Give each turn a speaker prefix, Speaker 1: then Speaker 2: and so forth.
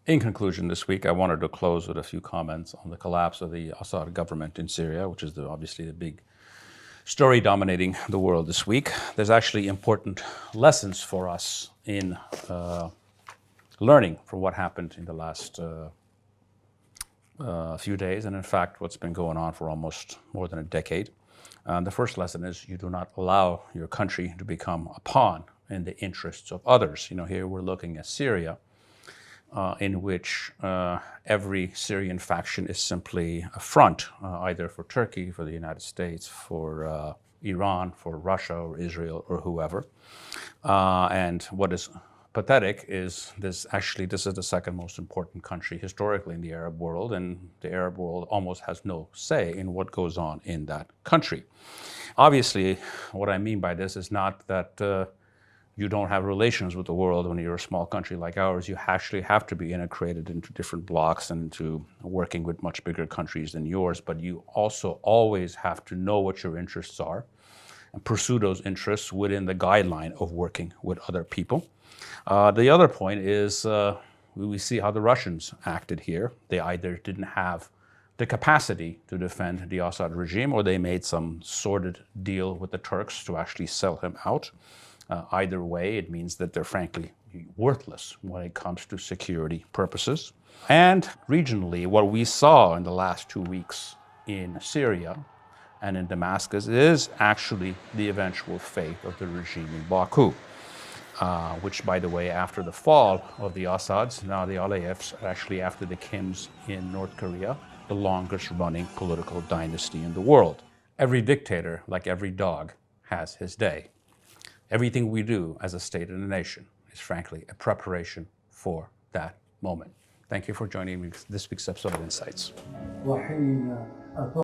Speaker 1: In conclusion, this week I wanted to close with a few comments on the collapse of the Assad government in Syria, which is obviously the big story dominating the world this week. There's actually important lessons for us in learning from what happened in the last few days, and in fact, what's been going on for almost more than a decade. The first lesson is you do not allow your country to become a pawn in the interests of others. Here we're looking at Syria, in which every Syrian faction is simply a front, either for Turkey, for the United States, for Iran, for Russia, or Israel, or whoever. And what is pathetic is this is the second most important country historically in the Arab world, and the Arab world almost has no say in what goes on in that country. Obviously, what I mean by this is not that you don't have relations with the world when you're a small country like ours. You actually have to be integrated into different blocks and into working with much bigger countries than yours, but you also always have to know what your interests are and pursue those interests within the guideline of working with other people. The other point is we see how the Russians acted here. They either didn't have the capacity to defend the Assad regime, or they made some sordid deal with the Turks to actually sell him out. Either way, it means that they're frankly worthless when it comes to security purposes. And regionally, what we saw in the last 2 weeks in Syria and in Damascus is actually the eventual fate of the regime in Baku, which, by the way, after the fall of the Assads, now the Aliyevs, are actually, after the Kims in North Korea, the longest running political dynasty in the world. Every dictator, like every dog, has his day. Everything we do as a state and a nation is frankly a preparation for that moment. Thank you for joining me this week's episode of Insights.